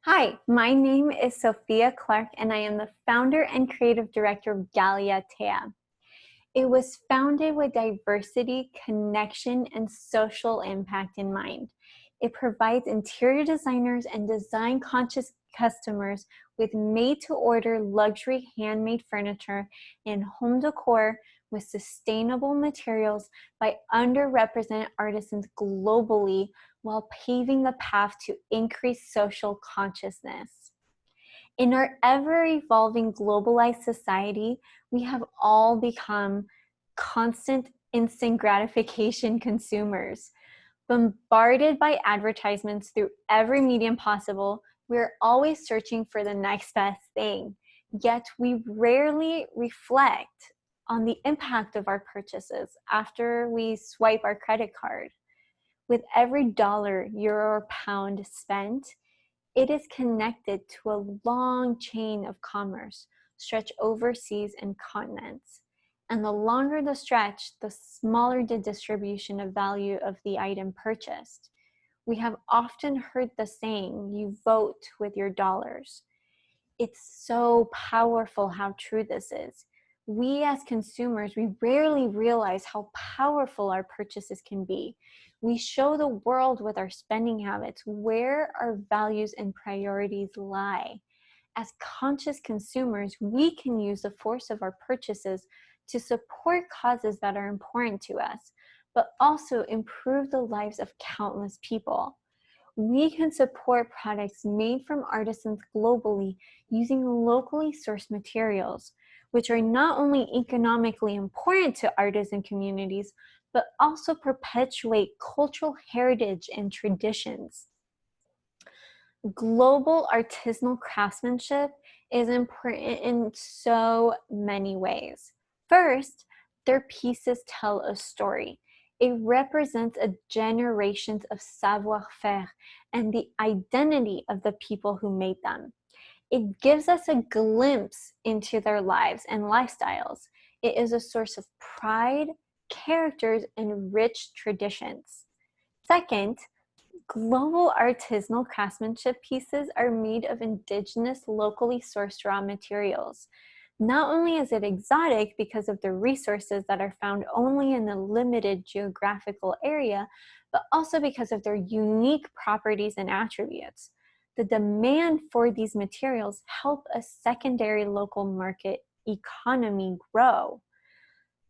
Hi, my name is Sophia Clark, and I am the founder and creative director of Galiatea. It was founded with diversity, connection, and social impact in mind. It provides interior designers and design-conscious customers with made-to-order luxury handmade furniture and home decor with sustainable materials by underrepresented artisans globally while paving the path to increase social consciousness. In our ever-evolving globalized society, we have all become constant instant gratification consumers. Bombarded by advertisements through every medium possible, we're always searching for the next best thing. Yet we rarely reflect on the impact of our purchases after we swipe our credit card. With every dollar, euro, or pound spent, it is connected to a long chain of commerce stretched overseas and continents. And the longer the stretch, the smaller the distribution of value of the item purchased. We have often heard the saying, you vote with your dollars. It's so powerful how true this is. We as consumers, we rarely realize how powerful our purchases can be. We show the world with our spending habits where our values and priorities lie. As conscious consumers, we can use the force of our purchases to support causes that are important to us, but also improve the lives of countless people. We can support products made from artisans globally using locally sourced materials, which are not only economically important to artisan communities, but also perpetuate cultural heritage and traditions. Global artisanal craftsmanship is important in so many ways. First, their pieces tell a story. It represents a generations of savoir-faire and the identity of the people who made them. It gives us a glimpse into their lives and lifestyles. It is a source of pride, characters, and rich traditions. Second, global artisanal craftsmanship pieces are made of indigenous, locally sourced raw materials. Not only is it exotic because of the resources that are found only in a limited geographical area, but also because of their unique properties and attributes. The demand for these materials help a secondary local market economy grow.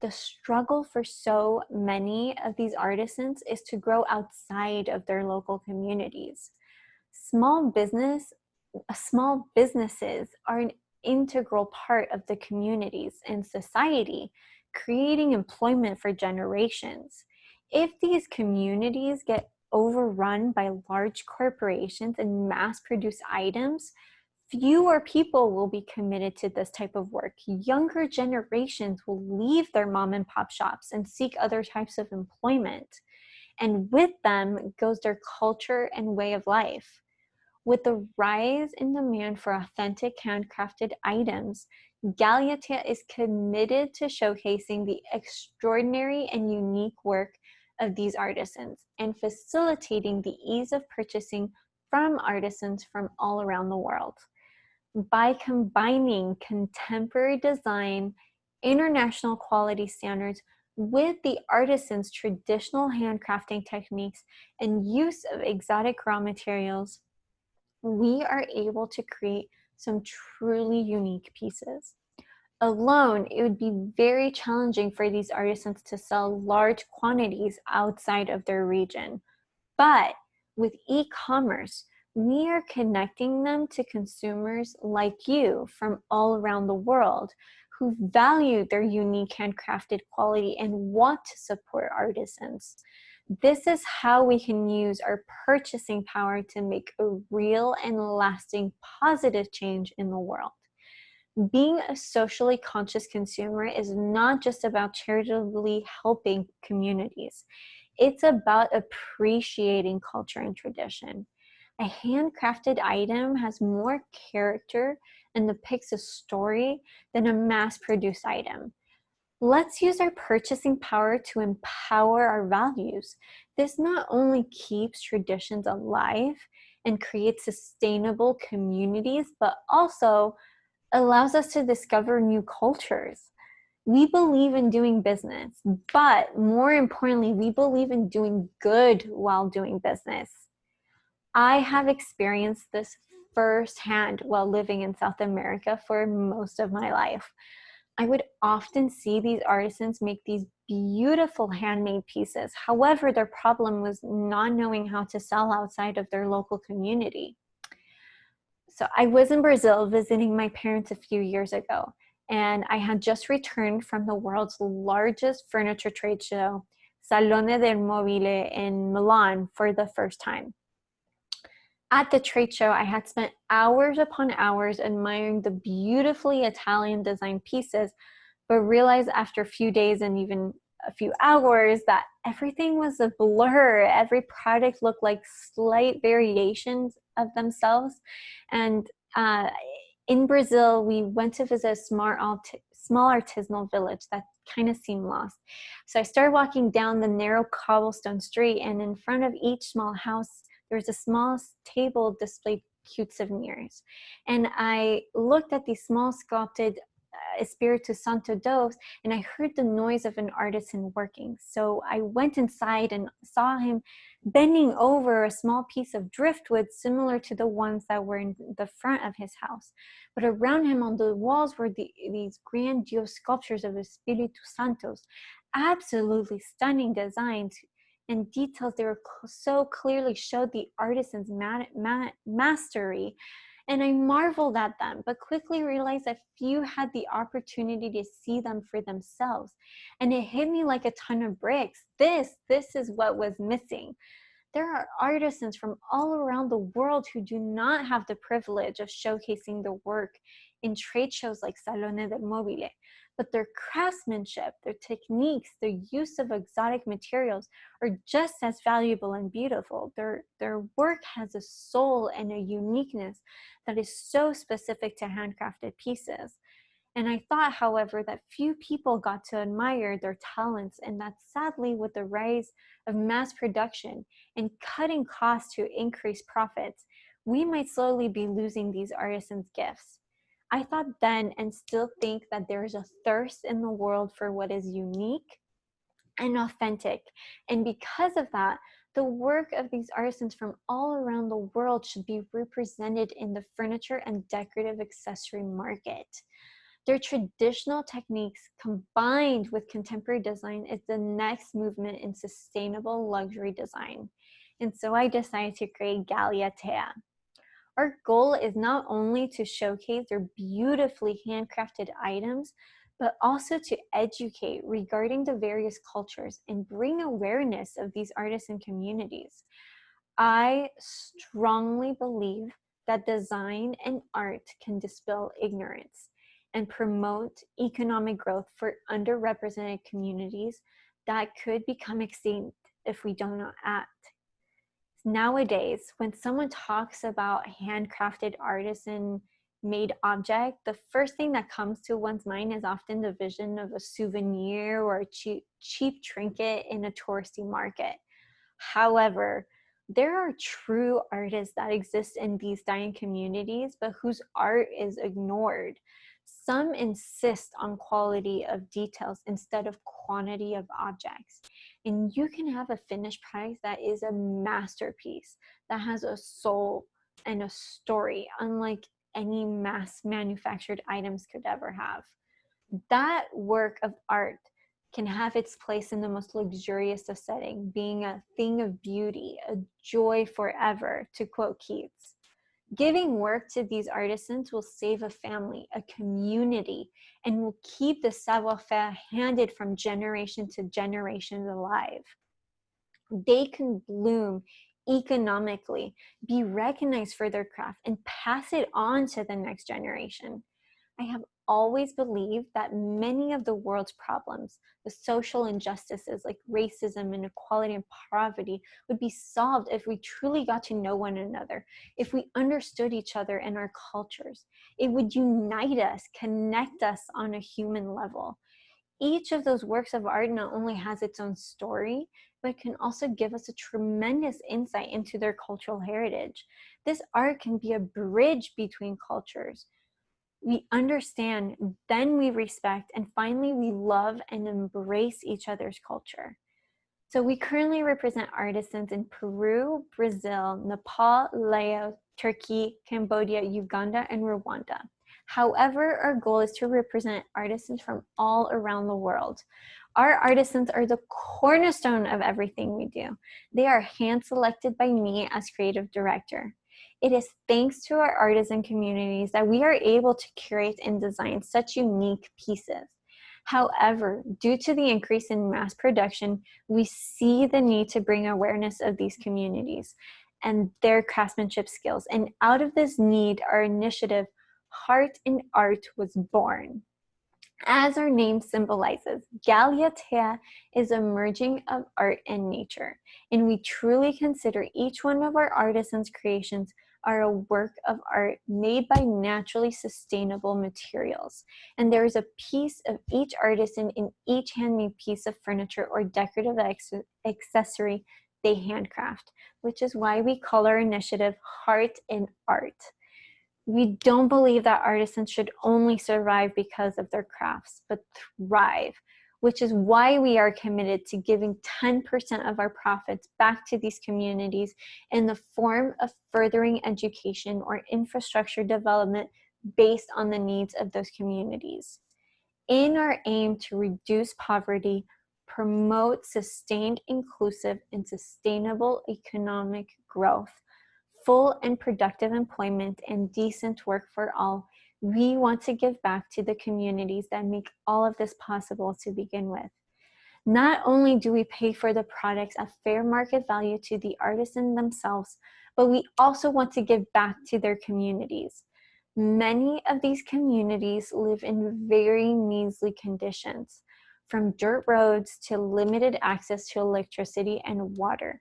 The struggle for so many of these artisans is to grow outside of their local communities. Small businesses are an integral part of the communities and society, creating employment for generations. If these communities get overrun by large corporations and mass-produced items, fewer people will be committed to this type of work. Younger generations will leave their mom and pop shops and seek other types of employment. And with them goes their culture and way of life. With the rise in demand for authentic handcrafted items, Galiatea is committed to showcasing the extraordinary and unique work of these artisans and facilitating the ease of purchasing from artisans from all around the world. By combining contemporary design, international quality standards with the artisan's traditional handcrafting techniques and use of exotic raw materials, we are able to create some truly unique pieces. Alone, it would be very challenging for these artisans to sell large quantities outside of their region. But with e-commerce, we are connecting them to consumers like you from all around the world who value their unique handcrafted quality and want to support artisans. This is how we can use our purchasing power to make a real and lasting positive change in the world. Being a socially conscious consumer is not just about charitably helping communities. It's about appreciating culture and tradition. A handcrafted item has more character and depicts a story than a mass-produced item. Let's use our purchasing power to empower our values. This not only keeps traditions alive, and create sustainable communities, but also allows us to discover new cultures. We believe in doing business, but more importantly, we believe in doing good while doing business. I have experienced this firsthand while living in South America for most of my life. I would often see these artisans make these beautiful handmade pieces. However, their problem was not knowing how to sell outside of their local community. So I was in Brazil visiting my parents a few years ago, and I had just returned from the world's largest furniture trade show, Salone del Mobile in Milan, for the first time. At the trade show, I had spent hours upon hours admiring the beautifully Italian designed pieces, but realized after a few days and even a few hours that everything was a blur. Every product looked like slight variations of themselves. And in Brazil, we went to visit a small artisanal village that kind of seemed lost. So I started walking down the narrow cobblestone street, and in front of each small house, there was a small table displayed cute souvenirs. And I looked at these small sculpted Espiritu Santo doves, and I heard the noise of an artisan working. So I went inside and saw him bending over a small piece of driftwood similar to the ones that were in the front of his house. But around him on the walls were these grandiose sculptures of Espiritu Santos, absolutely stunning designs and details. They were so clearly showed the artisan's mastery. And I marveled at them, but quickly realized that few had the opportunity to see them for themselves. And it hit me like a ton of bricks. This is what was missing. There are artisans from all around the world who do not have the privilege of showcasing their work in trade shows like Salone del Mobile, but their craftsmanship, their techniques, their use of exotic materials are just as valuable and beautiful. Their work has a soul and a uniqueness that is so specific to handcrafted pieces. And I thought, however, that few people got to admire their talents, and that sadly, with the rise of mass production and cutting costs to increase profits, we might slowly be losing these artisans' gifts. I thought then and still think that there is a thirst in the world for what is unique and authentic. And because of that, the work of these artisans from all around the world should be represented in the furniture and decorative accessory market. Their traditional techniques combined with contemporary design is the next movement in sustainable luxury design. And so I decided to create Galiatea. Our goal is not only to showcase their beautifully handcrafted items, but also to educate regarding the various cultures and bring awareness of these artisan communities. I strongly believe that design and art can dispel ignorance and promote economic growth for underrepresented communities that could become extinct if we do not act. Nowadays, when someone talks about handcrafted artisan made object, the first thing that comes to one's mind is often the vision of a souvenir or a cheap trinket in a touristy market. However, there are true artists that exist in these dying communities, but whose art is ignored. Some insist on quality of details instead of quantity of objects. And you can have a finished product that is a masterpiece, that has a soul and a story, unlike any mass manufactured items could ever have. That work of art can have its place in the most luxurious of setting, being a thing of beauty, a joy forever, to quote Keats. Giving work to these artisans will save a family, a community, and will keep the savoir-faire handed from generation to generation alive. They can bloom economically, be recognized for their craft, and pass it on to the next generation. I have always believed that many of the world's problems, the social injustices like racism, inequality, and poverty, would be solved if we truly got to know one another, if we understood each other and our cultures. It would unite us, connect us on a human level. each of those works of art not only has its own story, but can also give us a tremendous insight into their cultural heritage. This art can be a bridge between cultures. We understand, then we respect, and finally we love and embrace each other's culture. So we currently represent artisans in Peru, Brazil, Nepal, Laos, Turkey, Cambodia, Uganda, and Rwanda. However, our goal is to represent artisans from all around the world. Our artisans are the cornerstone of everything we do. They are hand-selected by me as creative director. It is thanks to our artisan communities that we are able to curate and design such unique pieces. However, due to the increase in mass production, we see the need to bring awareness of these communities and their craftsmanship skills. And out of this need, our initiative, Heart in Art, was born. As our name symbolizes, Galiatea is a merging of art and nature, and we truly consider each one of our artisans' creations are a work of art made by naturally sustainable materials. And there is a piece of each artisan in each handmade piece of furniture or decorative accessory they handcraft, which is why we call our initiative Heart in Art. We don't believe that artisans should only survive because of their crafts, but thrive, which is why we are committed to giving 10% of our profits back to these communities in the form of furthering education or infrastructure development based on the needs of those communities. In our aim to reduce poverty, promote sustained, inclusive, and sustainable economic growth, full and productive employment, and decent work for all, we want to give back to the communities that make all of this possible to begin with. Not only do we pay for the products at fair market value to the artisan themselves, but we also want to give back to their communities. Many of these communities live in very measly conditions, from dirt roads to limited access to electricity and water.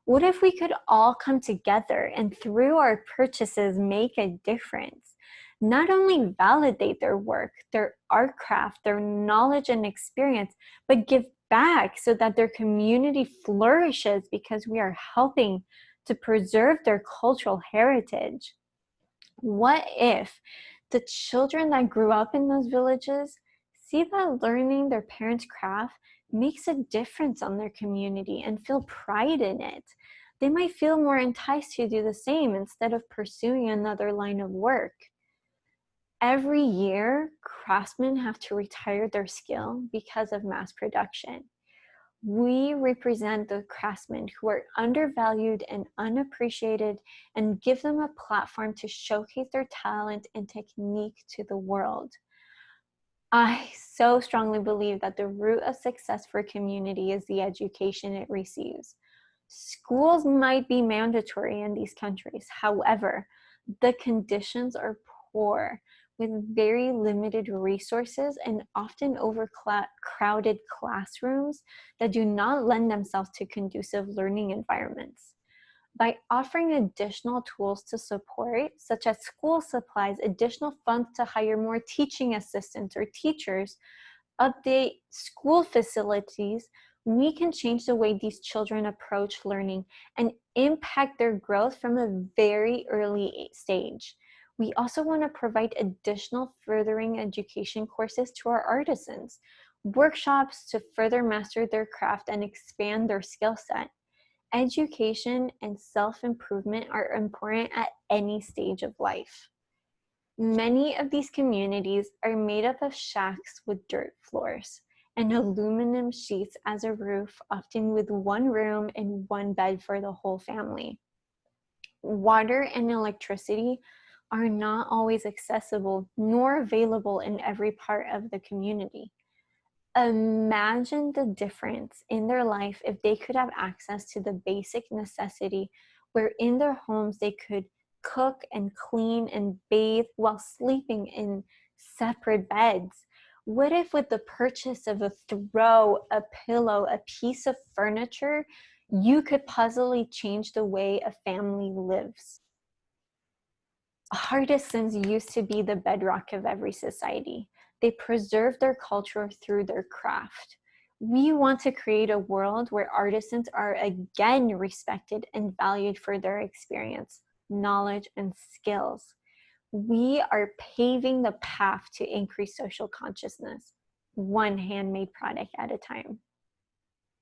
What if we could all come together and through our purchases make a difference? Not only validate their work, their art craft, their knowledge and experience, but give back so that their community flourishes because we are helping to preserve their cultural heritage. What if the children that grew up in those villages see that learning their parents' craft makes a difference on their community and feel pride in it? They might feel more enticed to do the same instead of pursuing another line of work. Every year, craftsmen have to retire their skill because of mass production. We represent the craftsmen who are undervalued and unappreciated and give them a platform to showcase their talent and technique to the world. I so strongly believe that the root of success for a community is the education it receives. Schools might be mandatory in these countries. However, the conditions are poor, with very limited resources and often overcrowded classrooms that do not lend themselves to conducive learning environments. By offering additional tools to support, such as school supplies, additional funds to hire more teaching assistants or teachers, update school facilities, we can change the way these children approach learning and impact their growth from a very early stage. We also want to provide additional furthering education courses to our artisans, workshops to further master their craft and expand their skill set. Education and self-improvement are important at any stage of life. Many of these communities are made up of shacks with dirt floors and aluminum sheets as a roof, often with one room and one bed for the whole family. Water and electricity are not always accessible nor available in every part of the community. Imagine the difference in their life if they could have access to the basic necessity where in their homes they could cook and clean and bathe while sleeping in separate beds. What if with the purchase of a throw, a pillow, a piece of furniture, you could puzzily change the way a family lives? Artisans used to be the bedrock of every society. They preserve their culture through their craft. We want to create a world where artisans are again respected and valued for their experience, knowledge, and skills. We are paving the path to increase social consciousness, one handmade product at a time.